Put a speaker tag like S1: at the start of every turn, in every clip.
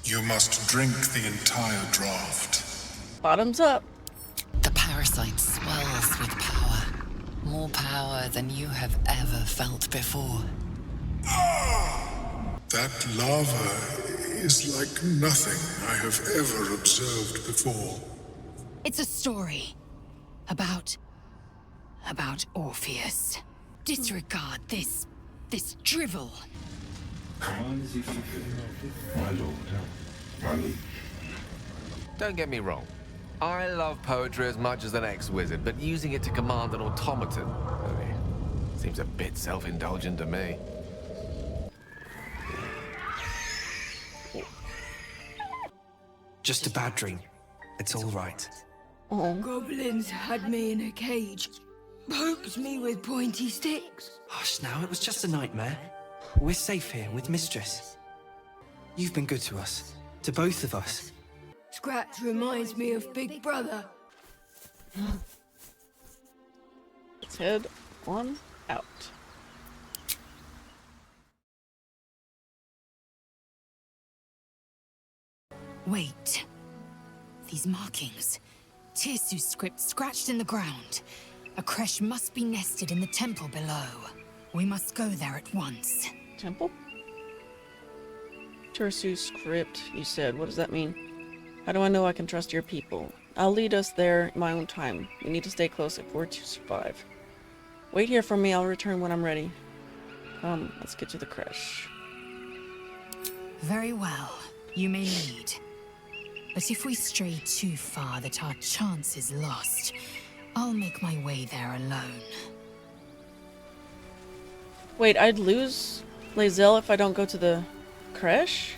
S1: You must drink the entire draught.
S2: Bottoms up.
S3: The parasite swells with power. More power than you have ever felt before.
S1: That lava is like nothing I have ever observed before.
S4: It's a story. About Orpheus. Disregard this drivel.
S5: Command as you see fit, my lord, my liege.
S6: Don't get me wrong. I love poetry as much as an ex-wizard, but using it to command an automaton seems a bit self-indulgent to me.
S7: Just a bad dream. It's all right.
S8: Goblins had me in a cage. Poked me with pointy sticks.
S7: Hush now, it was just a nightmare. We're safe here with Mistress. You've been good to us. To both of us.
S8: Scratch reminds me of Big Brother.
S2: Let's head on out.
S4: Wait. These markings. Tirsu's script scratched in the ground. A creche must be nested in the temple below. We must go there at once.
S2: Temple? Tirsu script, you said. What does that mean? How do I know I can trust your people? I'll lead us there in my own time. We need to stay close if we're to survive. Wait here for me. I'll return when I'm ready. Come, let's get to the creche.
S4: Very well. You may lead. But if we stray too far that our chance is lost, I'll make my way there alone.
S2: Wait, I'd lose Lae'zel if I don't go to the creche?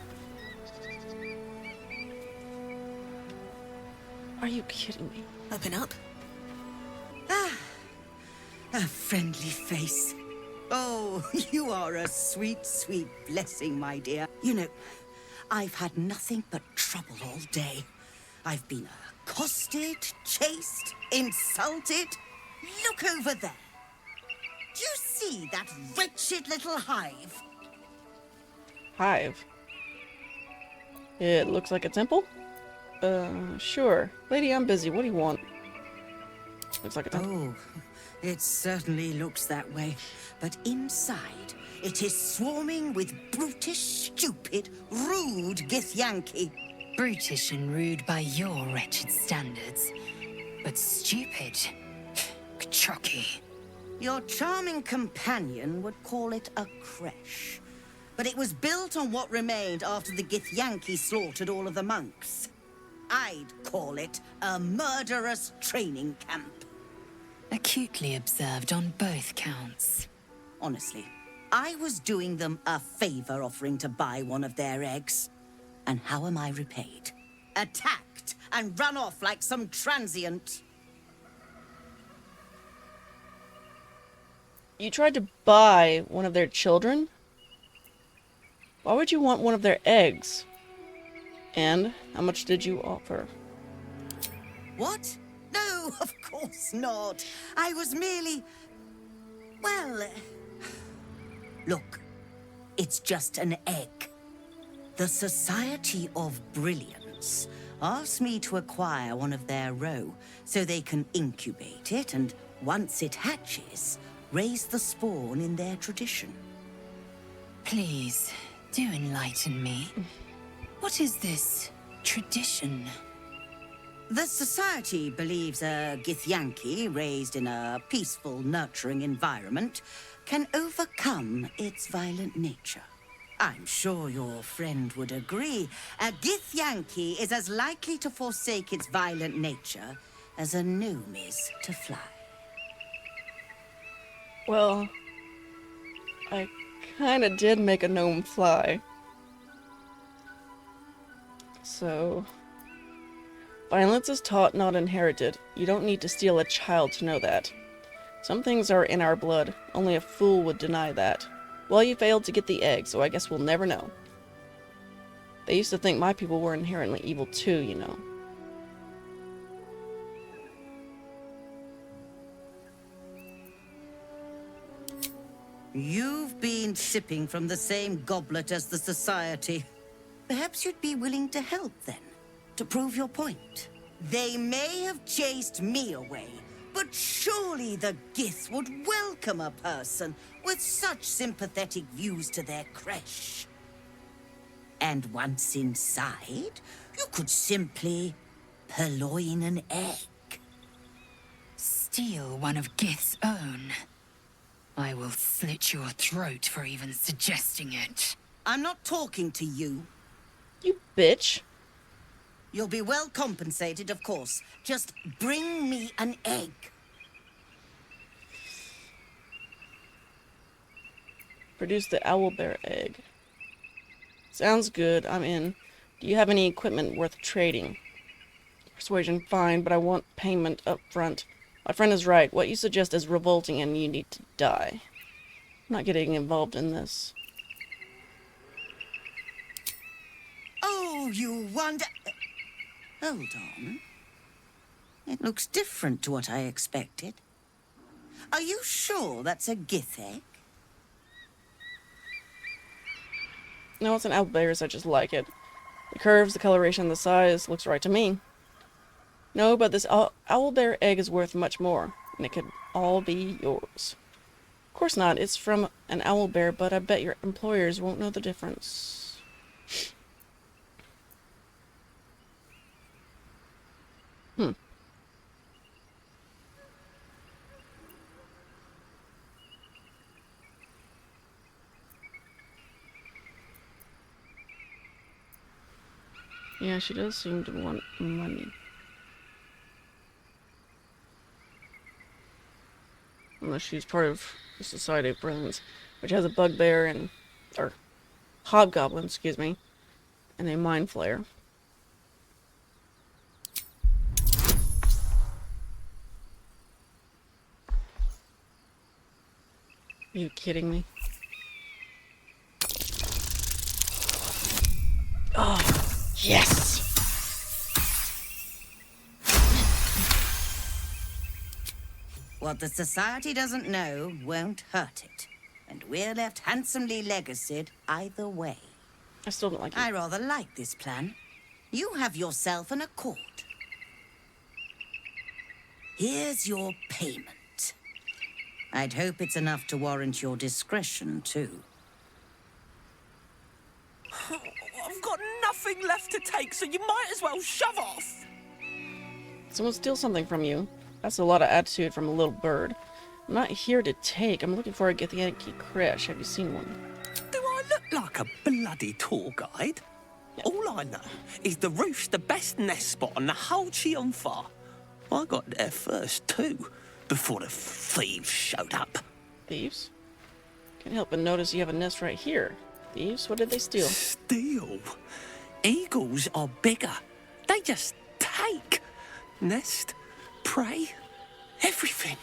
S2: Are you kidding me?
S9: Open up. A friendly face. Oh, you are a sweet, sweet blessing, my dear. You know, I've had nothing but trouble all day. I've been accosted, chased, insulted. Look over there. Do you see that wretched little hive?
S2: Hive? It looks like a temple? Sure. Lady, I'm busy. What do you want? Looks like a temple.
S9: Oh, it certainly looks that way. But inside, it is swarming with brutish, stupid, rude Githyanki.
S4: Brutish and rude by your wretched standards. But stupid. Chucky.
S9: Your charming companion would call it a creche. But it was built on what remained after the Githyanki slaughtered all of the monks. I'd call it a murderous training camp.
S4: Acutely observed on both counts.
S9: Honestly, I was doing them a favor offering to buy one of their eggs. And how am I repaid? Attacked and run off like some transient.
S2: You tried to buy one of their children? Why would you want one of their eggs? And how much did you offer?
S9: What? No, of course not. I was merely... well... Look, it's just an egg. The Society of Brilliance asked me to acquire one of their roe so they can incubate it and, once it hatches, raise the spawn in their tradition.
S4: Please, do enlighten me. What is this tradition?
S9: The Society believes a Githyanki raised in a peaceful, nurturing environment can overcome its violent nature. I'm sure your friend would agree. A Githyanki is as likely to forsake its violent nature as a gnome is to fly.
S2: Well, I kinda did make a gnome fly. So... violence is taught, not inherited. You don't need to steal a child to know that. Some things are in our blood. Only a fool would deny that. Well, you failed to get the egg, so I guess we'll never know. They used to think my people were inherently evil too, you know.
S9: You've been sipping from the same goblet as the Society. Perhaps you'd be willing to help then, to prove your point. They may have chased me away, but surely the Gith would welcome a person with such sympathetic views to their creche. And once inside, you could simply purloin an egg.
S4: Steal one of Gith's own. I will slit your throat for even suggesting it.
S9: I'm not talking to you.
S2: You bitch.
S9: You'll be well compensated, of course. Just bring me an egg.
S2: Produce the owlbear egg. Sounds good, I'm in. Do you have any equipment worth trading? Persuasion, fine, but I want payment up front. My friend is right. What you suggest is revolting and you need to die. I'm not getting involved in this.
S9: Oh, you wonder... Hold on. It looks different to what I expected. Are you sure that's a Gith egg?
S2: No, it's an owlbear's. I just like it. The curves, the coloration, the size looks right to me. No, but this owlbear egg is worth much more, and it could all be yours. Of course not. It's from an owlbear, but I bet your employers won't know the difference. Yeah, she does seem to want money. Unless she's part of the Society of Brilliance, which has a bugbear and... or hobgoblin, excuse me, and a mind flayer. Are you kidding me? Oh, yes!
S9: What the Society doesn't know won't hurt it. And we're left handsomely legacied either way.
S2: I still don't like it.
S9: I rather like this plan. You have yourself an accord. Here's your payment. I'd hope it's enough to warrant your discretion, too.
S10: I've got nothing left to take, so you might as well shove off.
S2: Someone steal something from you. That's a lot of attitude from a little bird. I'm not here to take. I'm looking for a Githyanki Creche. Have you seen one?
S10: Do I look like a bloody tour guide? Yeah. All I know is the roof's the best nest spot on the whole Chionfa. I got there first, too, before the thieves showed up.
S2: Thieves? Can't help but notice you have a nest right here. Thieves? What did they steal?
S10: Steal? Eagles are bigger. They just take. Nest, prey, everything.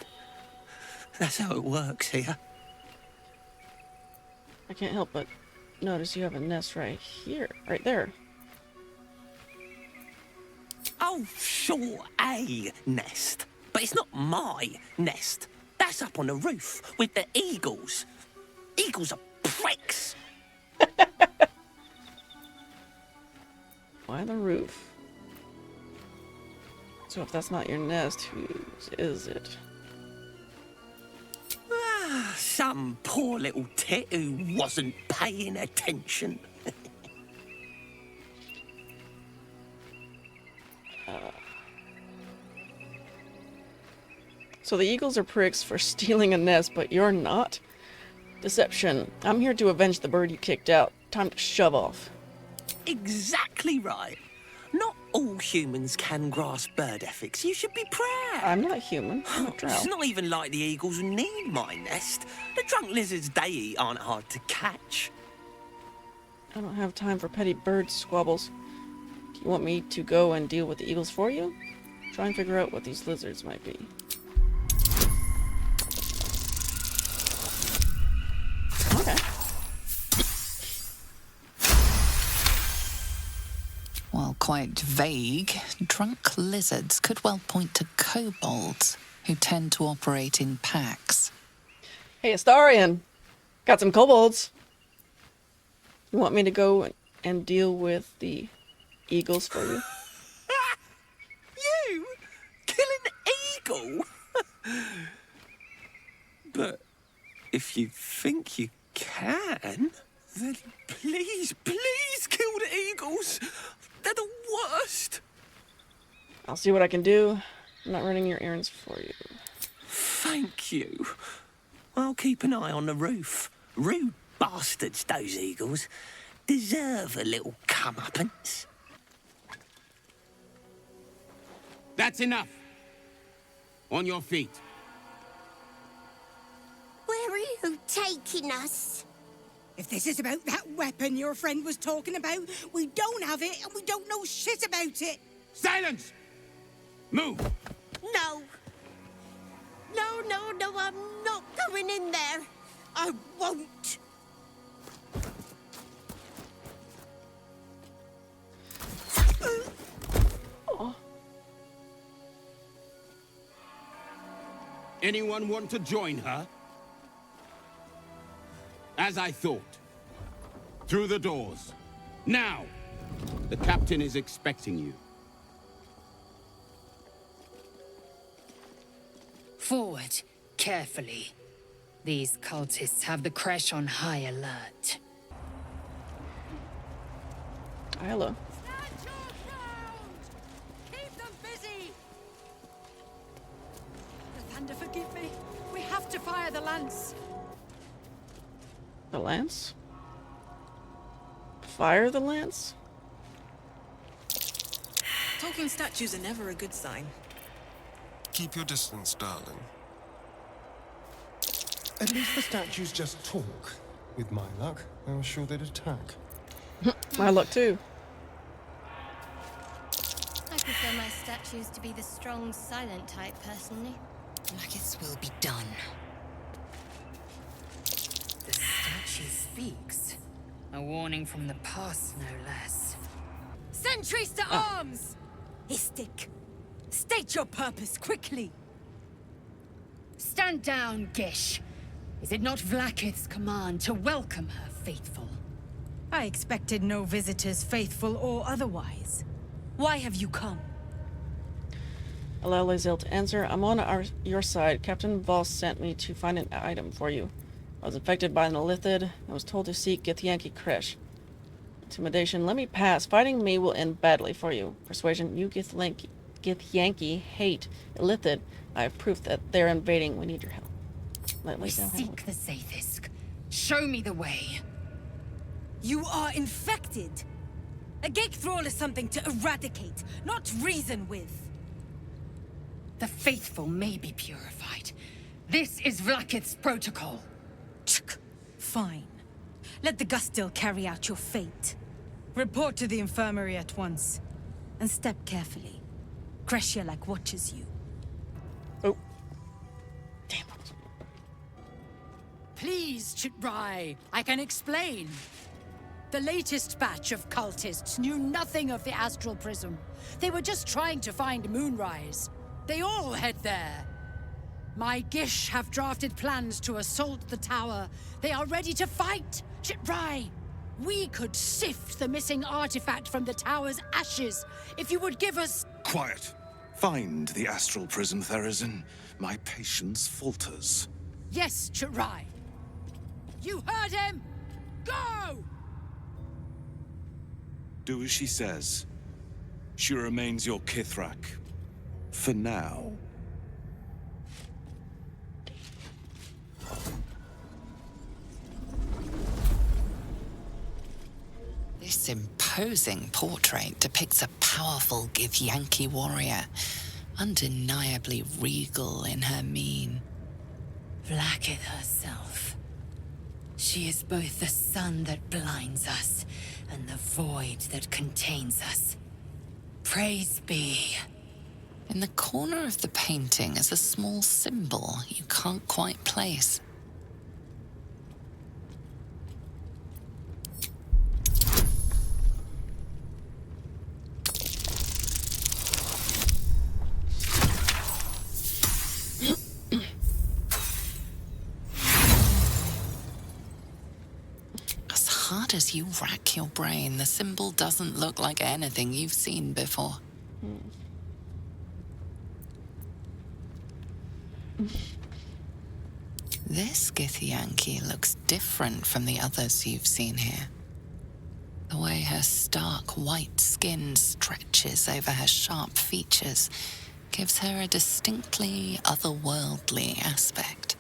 S10: That's how it works here.
S2: I can't help but notice you have a nest right here. Right there.
S10: Oh, sure, a nest. But it's not my nest. That's up on the roof with the eagles. Eagles are pricks.
S2: Why the roof? So if that's not your nest, whose is it?
S10: Some poor little tit who wasn't paying attention.
S2: So the eagles are pricks for stealing a nest, but you're not? Deception. I'm here to avenge the bird you kicked out. Time to shove off.
S10: Exactly right. Not all humans can grasp bird ethics. You should be proud.
S2: I'm not human. I'm a drow.
S10: It's not even like the eagles need my nest. The drunk lizards they eat aren't hard to catch.
S2: I don't have time for petty bird squabbles. Do you want me to go and deal with the eagles for you? Try and figure out what these lizards might be. Okay.
S3: While quite vague, drunk lizards could well point to kobolds, who tend to operate in packs.
S2: Hey, Astarion! Got some kobolds. You want me to go and deal with the eagles for you?
S10: You? Kill an eagle? But if you think you can, then please, please kill the eagles. They're the worst.
S2: I'll see what I can do. I'm not running your errands for you.
S10: Thank you. I'll keep an eye on the roof. Rude bastards, those eagles. Deserve a little comeuppance.
S11: That's enough. On your feet.
S12: Where are you taking us?
S4: If this is about that weapon your friend was talking about, we don't have it and we don't know shit about it.
S11: Silence! Move!
S12: No. No, I'm not going in there. I won't.
S2: Oh.
S11: Anyone want to join her? As I thought. Through the doors. Now! The captain is expecting you.
S4: Forward, carefully. These cultists have the Creche on high alert.
S2: Hello.
S8: Stand your ground! Keep them busy! The thunder, forgive me. We have to fire the lance.
S2: The lance? Fire the lance?
S13: Talking statues are never a good sign.
S14: Keep your distance, darling.
S15: At least the statues just talk. With my luck, I was sure they'd attack.
S2: My luck too.
S16: I prefer my statues to be the strong, silent type, personally.
S4: Lae'zel will be done. The statue speaks. A warning from the past, no less.
S8: Sentries to arms! Istik, state your purpose quickly.
S4: Stand down, Gish. Is it not Vlaakith's command to welcome her faithful?
S8: I expected no visitors, faithful or otherwise. Why have you come?
S2: Allow Lae'zel to answer. I'm on your side. Captain Voss sent me to find an item for you. I was infected by an Illithid. I was told to seek Githyanki Creche. Intimidation. Let me pass. Fighting me will end badly for you. Persuasion. You Githyanki hate Illithid. I have proof that they're invading. We need your help.
S4: We seek the Zaithisk. Show me the way.
S8: You are infected. A gate thrall is something to eradicate, not reason with.
S4: The faithful may be purified. This is Vlaakith's protocol.
S8: Fine. Let the Gustil carry out your fate. Report to the infirmary at once. And step carefully. Creche watches you.
S2: Oh. Damn it.
S17: Please, Chitrai, I can explain. The latest batch of cultists knew nothing of the astral prism. They were just trying to find Moonrise. They all head there. My Gish have drafted plans to assault the tower. They are ready to fight, Chitrai. We could sift the missing artifact from the tower's ashes if you would give us...
S18: Quiet. Find the astral prism, Therazin. My patience falters.
S17: Yes, Chitrai. You heard him! Go!
S18: Do as she says. She remains your Kithrak. For now.
S3: This imposing portrait depicts a powerful Githyanki warrior, undeniably regal in her mien.
S4: Vlaakith herself. She is both the sun that blinds us and the void that contains us. Praise be.
S3: In the corner of the painting is a small symbol you can't quite place. hard as you rack your brain, the symbol doesn't look like anything you've seen before. This Githyanki looks different from the others you've seen here. The way her stark white skin stretches over her sharp features gives her a distinctly otherworldly aspect.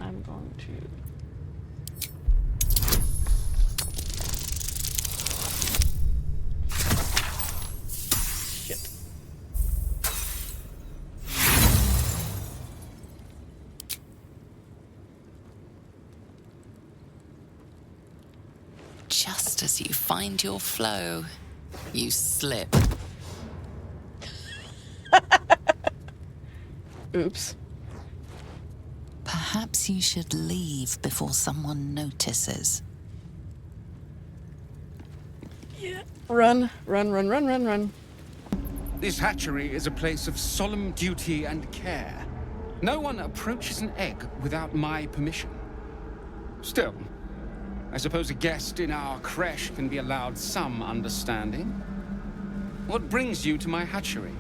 S2: I'm going to... Shit.
S3: Just as you find your flow, you slip.
S2: Oops.
S3: Perhaps you should leave before someone notices.
S2: Yeah. Run, run, run, run, run, run.
S11: This hatchery is a place of solemn duty and care. No one approaches an egg without my permission. Still, I suppose a guest in our creche can be allowed some understanding. What brings you to my hatchery?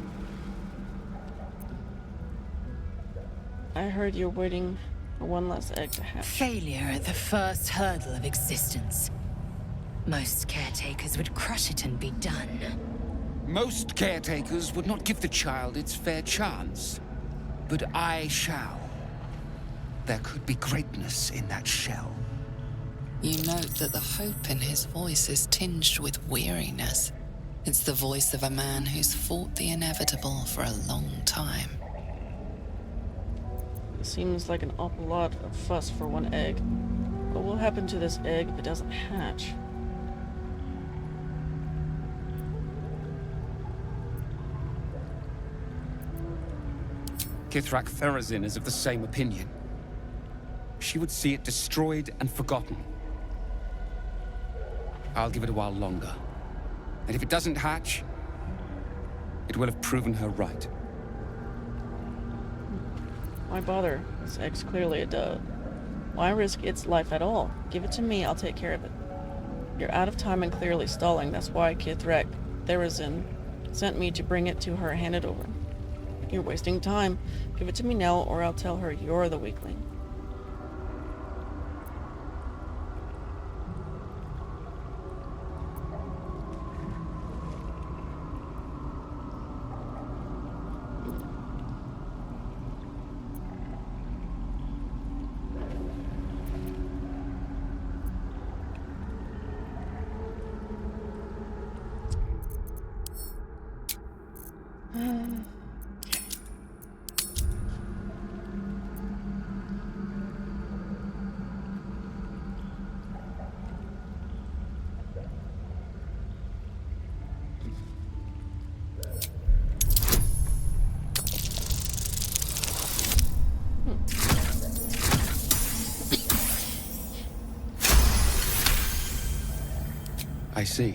S2: I heard you're waiting for one last egg to hatch.
S4: Failure at the first hurdle of existence. Most caretakers would crush it and be done.
S11: Most caretakers would not give the child its fair chance. But I shall. There could be greatness in that shell.
S3: You note that the hope in his voice is tinged with weariness. It's the voice of a man who's fought the inevitable for a long time.
S2: It seems like an awful lot of fuss for one egg. What will happen to this egg if it doesn't hatch?
S11: Kithrak Therazin is of the same opinion. She would see it destroyed and forgotten. I'll give it a while longer. And if it doesn't hatch, it will have proven her right.
S2: Why bother? This egg's clearly a dove. Why risk its life at all? Give it to me, I'll take care of it. You're out of time and clearly stalling. That's why Kithrak Therazin sent me to bring it to her and hand it over. You're wasting time. Give it to me now, or I'll tell her you're the weakling.
S11: I see.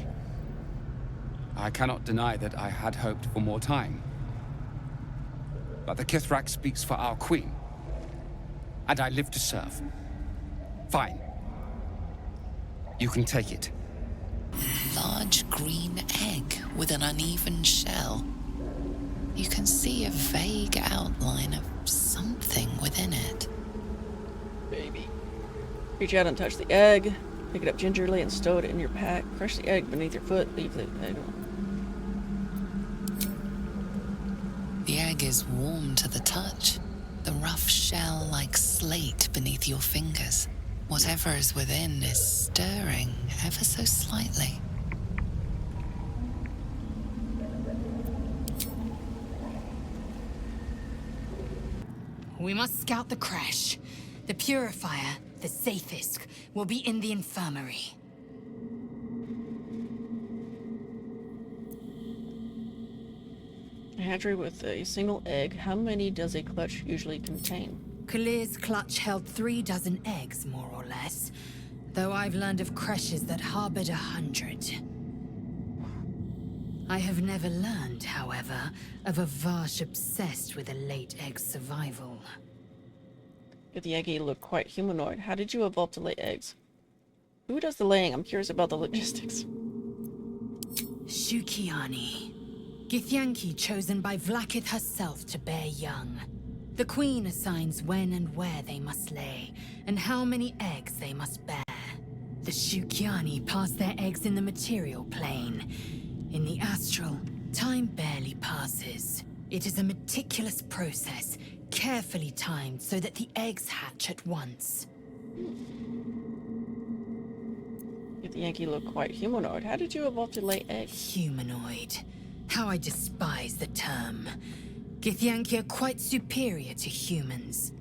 S11: I cannot deny that I had hoped for more time. But the Kithrak speaks for our queen. And I live to serve. Fine. You can take it.
S3: Large green egg with an uneven shell. You can see a vague outline of something within it.
S2: Baby. Reach out and touch the egg. Pick it up gingerly and stow it in your pack. Crush the egg beneath your foot. Leave the egg alone.
S3: The egg is warm to the touch. The rough shell like slate beneath your fingers. Whatever is within is stirring ever so slightly.
S4: We must scout the creche. The purifier, the safest, will be in the infirmary.
S2: A hatchery with a single egg. How many does a clutch usually contain?
S4: Kalir's clutch held 3 dozen eggs, more or less. Though I've learned of creches that harbored 100. I have never learned, however, of a Varsh obsessed with a late egg's survival.
S2: Githyanki looked quite humanoid. How did you evolve to lay eggs? Who does the laying? I'm curious about the logistics.
S4: Shukiani. Githyanki chosen by Vlaakith herself to bear young. The Queen assigns when and where they must lay, and how many eggs they must bear. The Shukiani pass their eggs in the material plane. In the astral, time barely passes. It is a meticulous process, carefully timed so that the eggs hatch at once.
S2: Githyanki looked quite humanoid. How did you evolve to lay eggs?
S4: Humanoid. How I despise the term. Githyanki are quite superior to humans.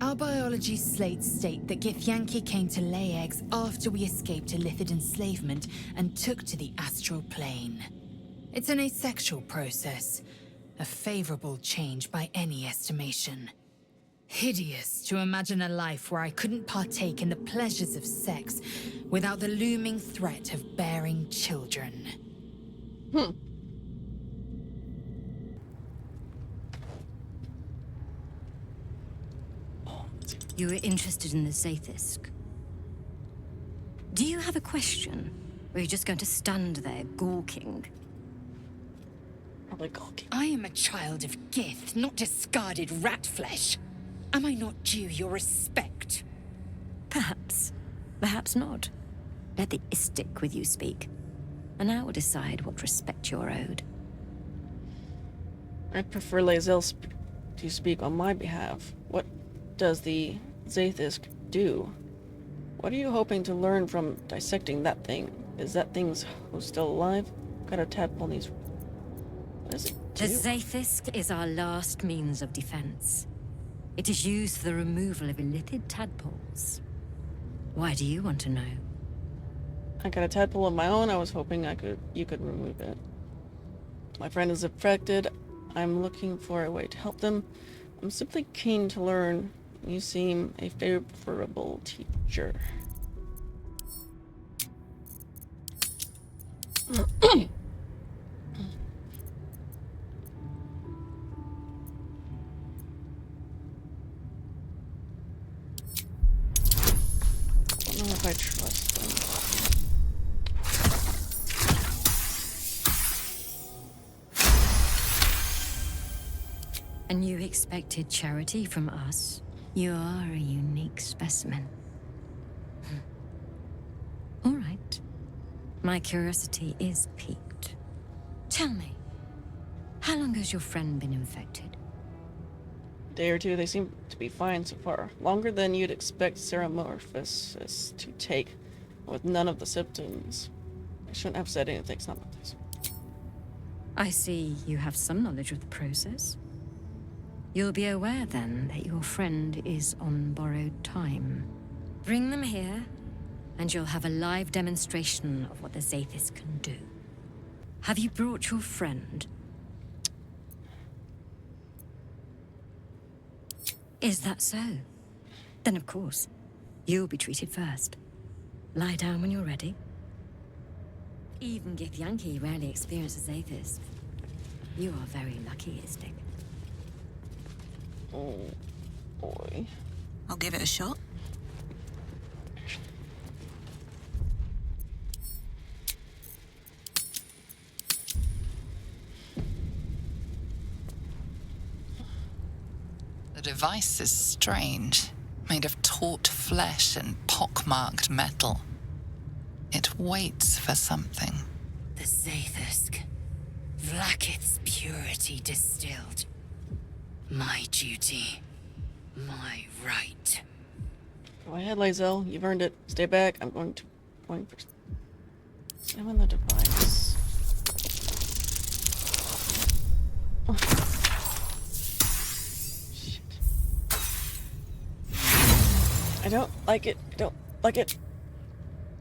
S4: Our biology slates state that Githyanki came to lay eggs after we escaped Illithid enslavement and took to the astral plane. It's an asexual process, a favorable change by any estimation. Hideous to imagine a life where I couldn't partake in the pleasures of sex without the looming threat of bearing children.
S19: You were interested in the Zaithisk. Do you have a question? Or are you just going to stand there gawking?
S2: Probably gawking.
S4: I am a child of Gith, not discarded rat flesh. Am I not due your respect?
S19: Perhaps. Perhaps not. Let the Istik with you speak. And I will decide what respect you're owed.
S2: I'd prefer Lae'zel to speak on my behalf. What does the Zaithisk do? What are you hoping to learn from dissecting that thing? Is that thing's host still alive? What kind of tadpole needs... What does it do?
S19: The Zaithisk is our last means of defense. It is used for the removal of illithid tadpoles. Why do you want to know?
S2: I got a tadpole of my own. I was hoping you could remove it. My friend is affected. I'm looking for a way to help them. I'm simply keen to learn. You seem a favorable teacher. I don't know if I trust them.
S19: And you expected charity from us? You are a unique specimen. All right. My curiosity is piqued. Tell me, how long has your friend been infected?
S2: A day or two. They seem to be fine so far. Longer than you'd expect Ceramorphosis to take, with none of the symptoms. I shouldn't have said anything. It's not about this.
S19: I see you have some knowledge of the process. You'll be aware, then, that your friend is on borrowed time. Bring them here, and you'll have a live demonstration of what the Zaithis can do. Have you brought your friend? Is that so? Then, of course, you'll be treated first. Lie down when you're ready. Even Githyanki rarely experiences Zaithis. You are very lucky, Istik.
S2: Oh, boy.
S13: I'll give it a shot.
S3: The device is strange, made of taut flesh and pockmarked metal. It waits for something.
S4: The Zaithisk. Vlaakith's purity distilled. My duty. My right.
S2: Go ahead, Lae'zel. You've earned it. Stay back. I'm going for... Examine the device. Oh. Shit. I don't like it. I don't like it.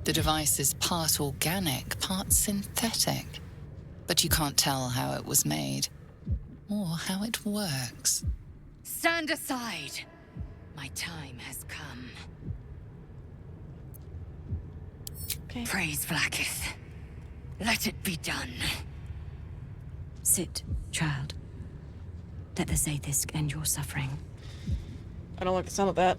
S3: The device is part organic, part synthetic. But you can't tell how it was made, or how it works.
S4: Stand aside. My time has come.
S2: Okay.
S4: Praise Vlaakith. Let it be done.
S19: Sit, child. Let the Zaithisk end your suffering.
S2: I don't like the sound of that.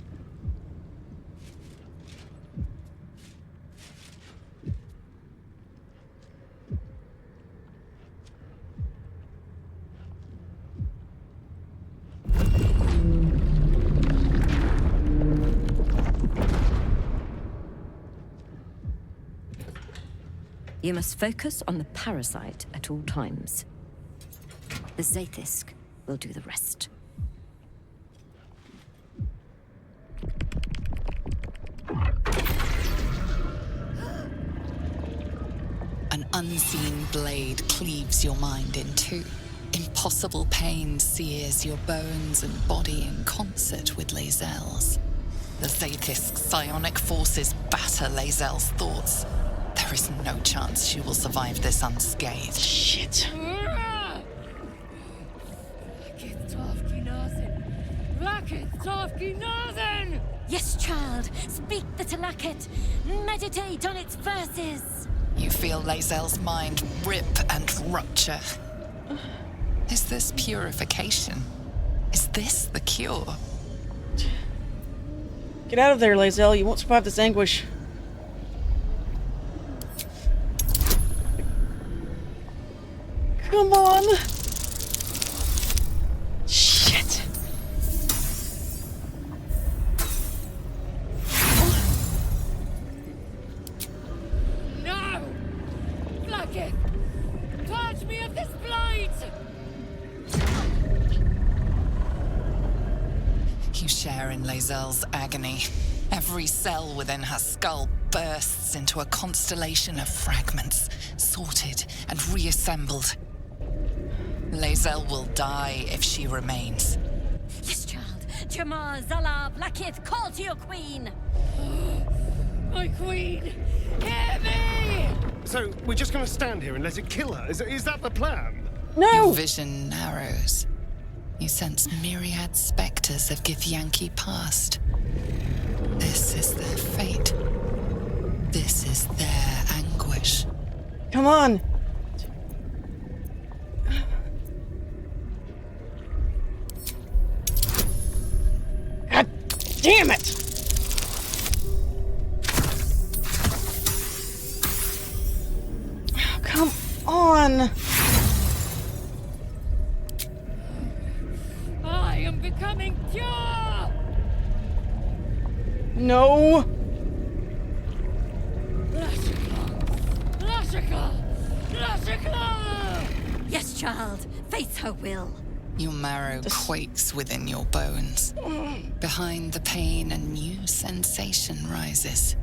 S19: You must focus on the parasite at all times. The Zaithisk will do the rest.
S3: An unseen blade cleaves your mind in two. Impossible pain sears your bones and body in concert with Lae'zel's. The Zaithisk's psionic forces batter Lae'zel's thoughts. There is no chance she will survive this unscathed.
S2: Shit.
S19: Yes, child. Speak the Talaket. Meditate on its verses.
S3: You feel Lae'zel's mind rip and rupture. Is this purification? Is this the cure?
S2: Get out of there, Lae'zel. You won't survive this anguish. Come on! Shit!
S17: No! Blacketh! Purge me of this blight!
S3: You share in Lae'zel's agony. Every cell within her skull bursts into a constellation of fragments, sorted and reassembled. Lae'zel will die if she remains.
S19: Yes, child. Jamar, Zala, Blackith, call to your queen.
S17: My queen! Hear me!
S15: So, we're just gonna stand here and let it kill her? Is that the plan?
S2: No!
S3: Your vision narrows. You sense myriad specters of Githyanki past. This is their fate. This is their anguish.
S2: Come on! God damn it! Come on!
S17: I am becoming pure!
S2: No!
S19: Yes, child. Face her will.
S3: Your marrow quakes within your bones. Behind the pain, a new sensation rises.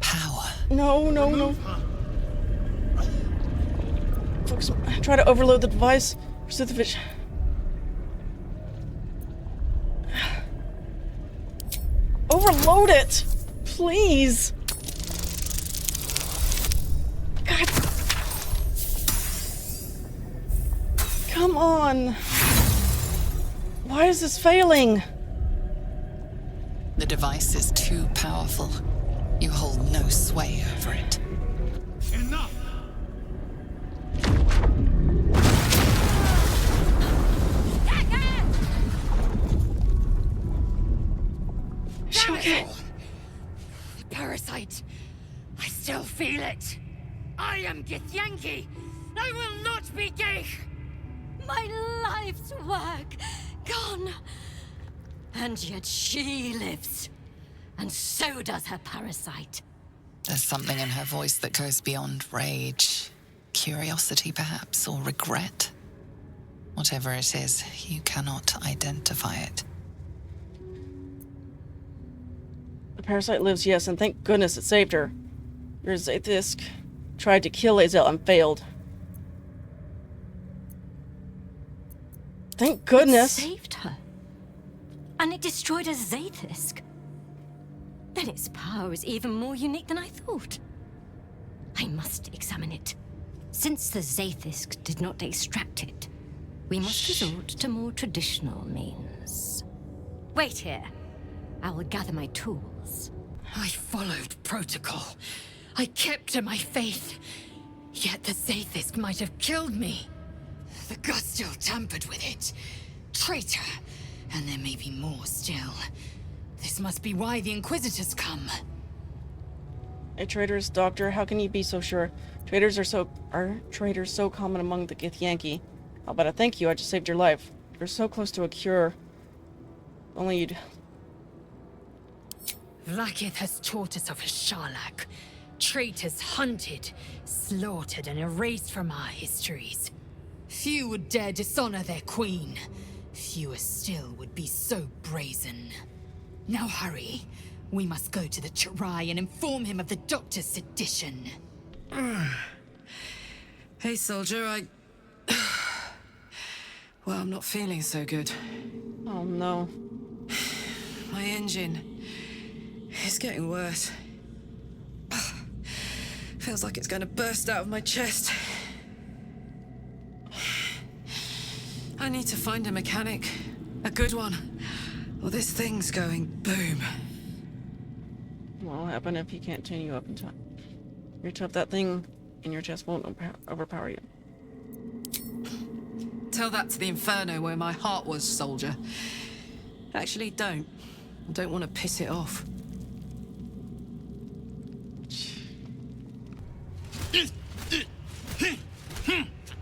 S3: Power.
S2: No, no, no. Focus. Try to overload the device. Pursue the vision. Overload it! Please! God. Come on. Why is this failing?
S3: The device is too powerful. You hold no sway over it.
S11: Enough!
S2: Okay.
S17: The parasite. I still feel it. I am Githyanki. I will not be gay.
S19: My life's work gone. And yet she lives. And so does her parasite.
S3: There's something in her voice that goes beyond rage. Curiosity, perhaps, or regret. Whatever it is, you cannot identify it.
S2: The parasite lives, yes, and thank goodness it saved her. Your Zaithisk tried to kill Lae'zel and failed. Thank goodness.
S19: It saved her. And it destroyed a Zaithisk. Then its power is even more unique than I thought. I must examine it. Since the Zaithisk did not extract it, we must resort to more traditional means. Wait here. I will gather my tools.
S17: I followed protocol. I kept to my faith.
S4: Yet the Zaithisk might have killed me. The Gustil tampered with it. Traitor. And there may be more still. This must be why the Inquisitors come.
S2: A traitorous doctor? How can you be so sure? Traitors are traitors so common among the Githyanki. How about a thank you? I just saved your life. You're so close to a cure. Only you'd...
S4: Vlaakith has taught us of his Sharlak. Traitors hunted, slaughtered, and erased from our histories. Few would dare dishonor their queen. Fewer still would be so brazen. Now hurry. We must go to the Chirai and inform him of the Doctor's sedition.
S20: Hey, soldier, well, I'm not feeling so good.
S2: Oh, no.
S20: My engine is getting worse. Feels like it's going to burst out of my chest. I need to find a mechanic. A good one. Or this thing's going boom.
S2: What'll happen if he can't chain you up in time? You're tough. That thing in your chest won't overpower you.
S20: Tell that to the Inferno where my heart was, soldier. Actually, don't. I don't want to piss it off.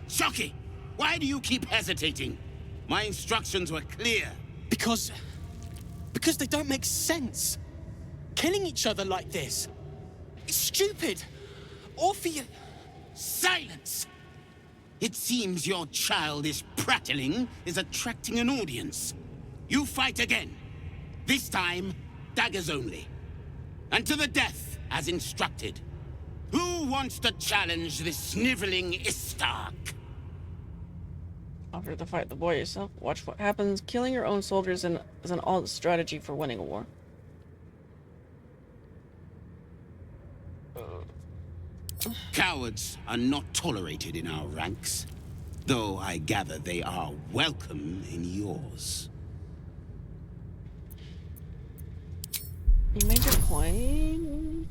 S21: Shocky! Why do you keep hesitating? My instructions were clear.
S10: Because they don't make sense. Killing each other like this. It's stupid. Orpheus...
S21: Silence! It seems your childish prattling is attracting an audience. You fight again. This time, daggers only. And to the death, as instructed. Who wants to challenge this sniveling Istark?
S2: Offer to fight the boy yourself. Watch what happens. Killing your own soldiers is an odd strategy for winning a war.
S21: Cowards are not tolerated in our ranks, though I gather they are welcome in yours.
S2: You made your point.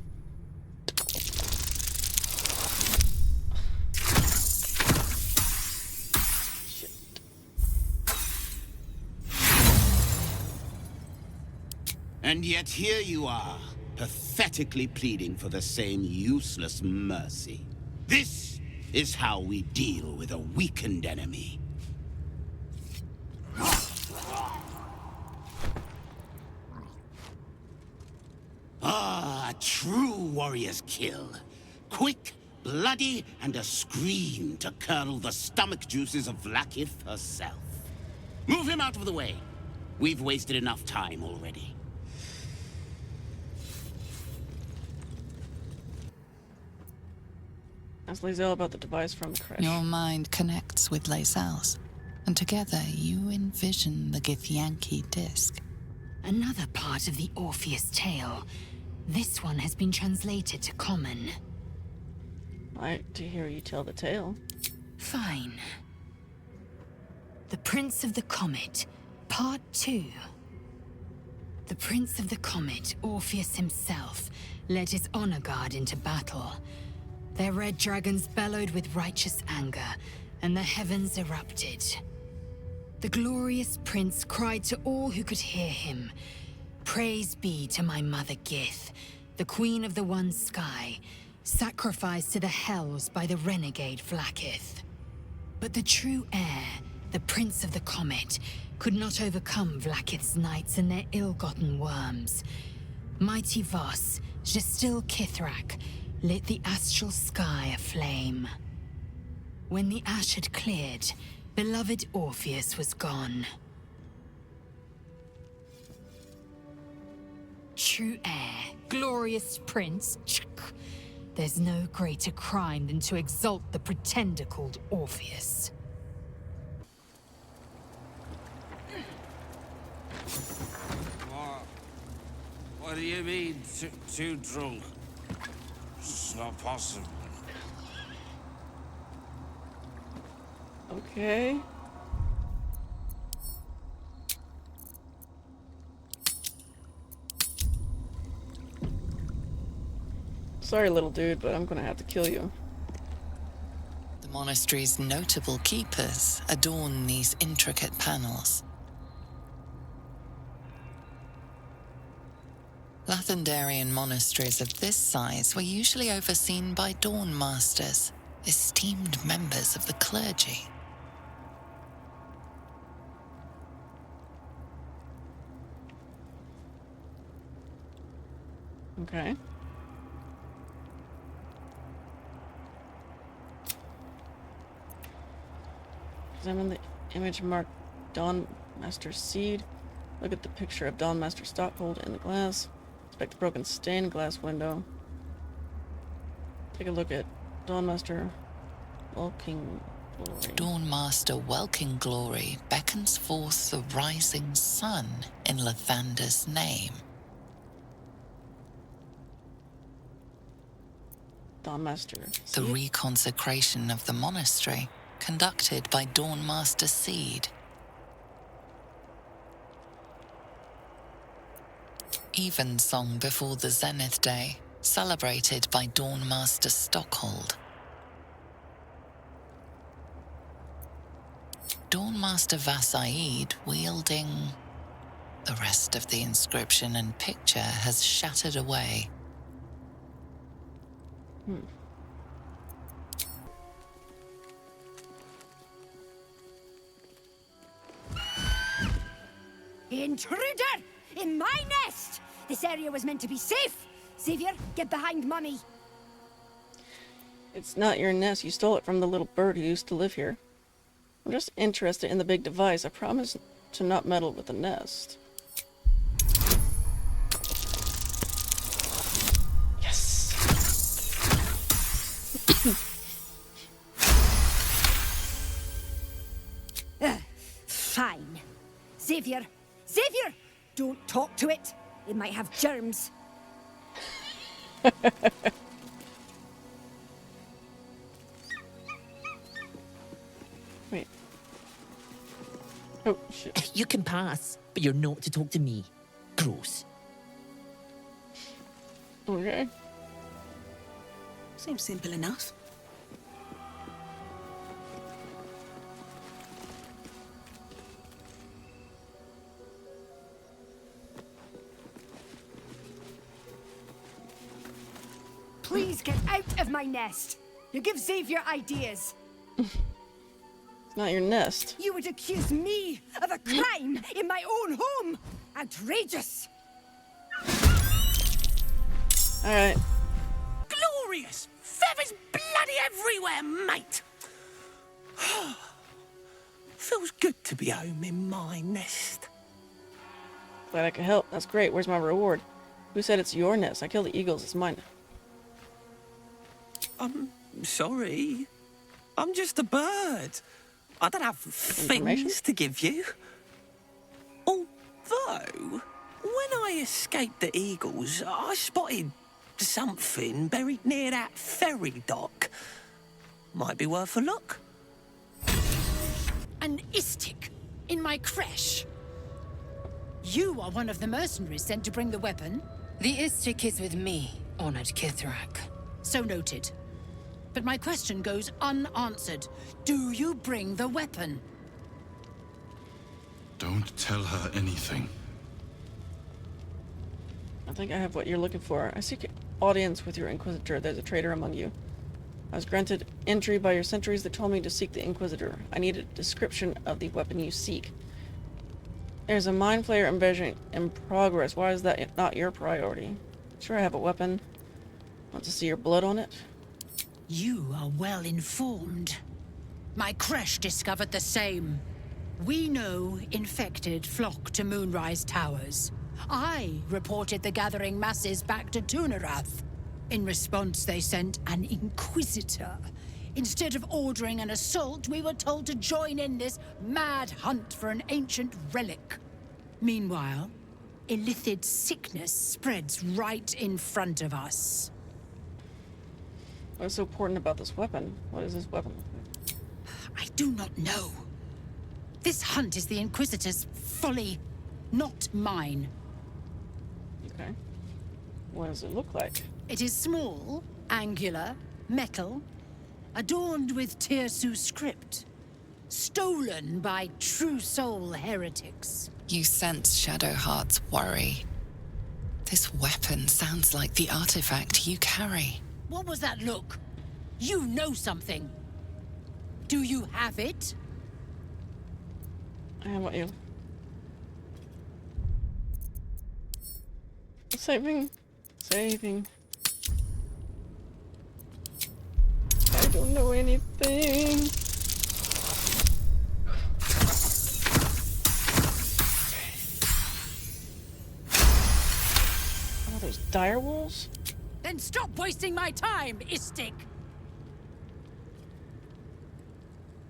S21: And yet here you are, pathetically pleading for the same useless mercy. This is how we deal with a weakened enemy. Ah, a true warrior's kill. Quick, bloody, and a scream to curdle the stomach juices of Vlaakith herself. Move him out of the way. We've wasted enough time already.
S2: Ask Lae'zel about the device from Creche.
S3: Your mind connects with Lae'zel's, and together you envision the Githyanki disc.
S4: Another part of the Orpheus tale. This one has been translated to Common.
S2: I like to hear you tell the tale.
S4: Fine. The Prince of the Comet, Part 2. The Prince of the Comet, Orpheus himself, led his honor guard into battle. Their red dragons bellowed with righteous anger, and the heavens erupted. The glorious prince cried to all who could hear him, "Praise be to my mother Gith, the queen of the one sky, sacrificed to the hells by the renegade Vlaakith." But the true heir, the Prince of the Comet, could not overcome Vlaakith's knights and their ill-gotten worms. Mighty Voss, Gestil Kithrak, lit the astral sky aflame. When the ash had cleared, beloved Orpheus was gone. True heir, glorious prince, there's no greater crime than to exalt the pretender called Orpheus.
S18: What do you mean, too drunk? It's not possible.
S2: Okay. Sorry, little dude, but I'm gonna have to kill you.
S3: monastery's notable keepers adorn these intricate panels. Lathendarian monasteries of this size were usually overseen by dawn masters, esteemed members of the clergy.
S2: Okay. Examine the image marked Dawn Master Seed. Look at the picture of Dawn Master Stockhold in the glass. Inspect the broken stained glass window. Take a look at Dawn Master Welking Glory.
S3: Dawn Master Welking Glory beckons forth the rising sun in Lathander's name.
S2: Dawn Master
S3: The reconsecration of the monastery, conducted by Dawn Master Seed. Evensong before the Zenith Day, celebrated by Dawn Master Stockhold. Dawn Master Vassaid wielding... The rest of the inscription and picture has shattered away.
S1: Intruder! In my nest! This area was meant to be safe! Xavier, get behind Mummy!
S2: It's not your nest. You stole it from the little bird who used to live here. I'm just interested in the big device. I promise to not meddle with the nest. Yes!
S1: Fine. Xavier! Xavier! Don't talk to it. It might have germs.
S2: Wait. Oh, shit.
S22: You can pass, but you're not to talk to me. Gross.
S2: Okay.
S13: Seems simple enough.
S1: Please get out of my nest. You give Xavier ideas.
S2: It's not your nest.
S1: You would accuse me of a crime in my own home. Outrageous.
S2: Alright.
S10: Glorious! Feathers bloody everywhere, mate! Feels good to be home in my nest.
S2: Glad I could help. That's great. Where's my reward? Who said it's your nest? I killed the eagles. It's mine.
S10: I'm sorry. I'm just a bird. I don't have things to give you. Although, when I escaped the eagles, I spotted something buried near that ferry dock. Might be worth a look.
S17: An istik in my creche. You are one of the mercenaries sent to bring the weapon.
S19: The istik is with me, honored Kithrak.
S17: So noted. But my question goes unanswered. Do you bring the weapon?
S14: Don't tell her anything.
S2: I think I have what you're looking for. I seek audience with your Inquisitor. There's a traitor among you. I was granted entry by your sentries that told me to seek the Inquisitor. I need a description of the weapon you seek. There's a mind flayer invasion in progress. Why is that not your priority? Sure, I have a weapon. Want to see your blood on it?
S17: You are well informed. My creche discovered the same. We know infected flock to Moonrise Towers. I reported the gathering masses back to Tunarath. In response, they sent an Inquisitor. Instead of ordering an assault, we were told to join in this mad hunt for an ancient relic. Meanwhile, Illithid sickness spreads right in front of us.
S2: What's so important about this weapon? What is this weapon?
S17: I do not know. This hunt is the Inquisitor's folly, not mine.
S2: Okay. What does it look like?
S17: It is small, angular, metal. adorned with Tirsu script, stolen by true soul heretics.
S3: You sense Shadowheart's worry. This weapon sounds like the artifact you carry.
S17: What was that look? You know something. Do you have it?
S2: I have what you. Saving. Saving. I don't know anything. Oh, those dire wolves?
S17: Then stop wasting my time, Istik!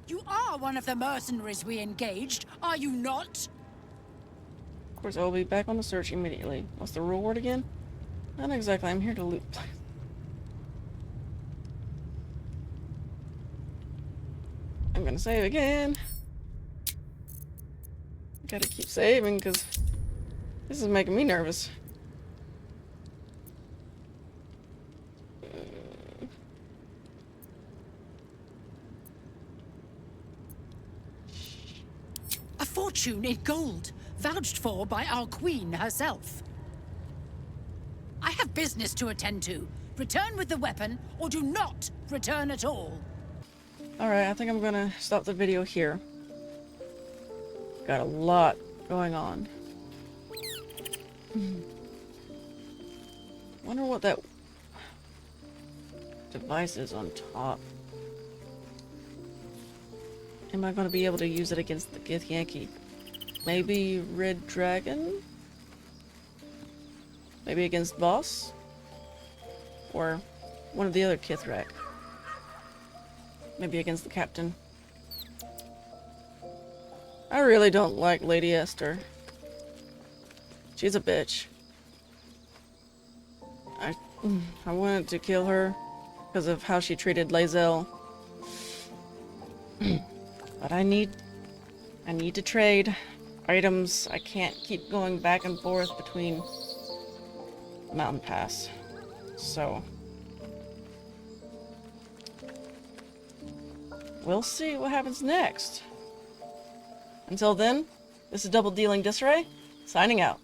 S17: You are one of the mercenaries we engaged, are you not?
S2: Of course, I will be back on the search immediately. What's the reward again? Not exactly. I'm here to loot. I'm gonna save again. Gotta keep saving because this is making me nervous.
S17: A fortune in gold, vouched for by our queen herself. I have business to attend to. Return with the weapon, or do not return at all.
S2: Alright, I think I'm gonna stop the video here. Got a lot going on. Wonder what that device is on top. Am I gonna be able to use it against the Githyanki? Maybe Red Dragon? Maybe against Boss? Or one of the other Kithrak? Maybe against the Captain? I really don't like Lady Esther. She's a bitch. I wanted to kill her because of how she treated Lae'zel. But I need to trade items. I can't keep going back and forth between Mountain Pass. So we'll see what happens next. Until then, this is Double Dealing Disarray, signing out.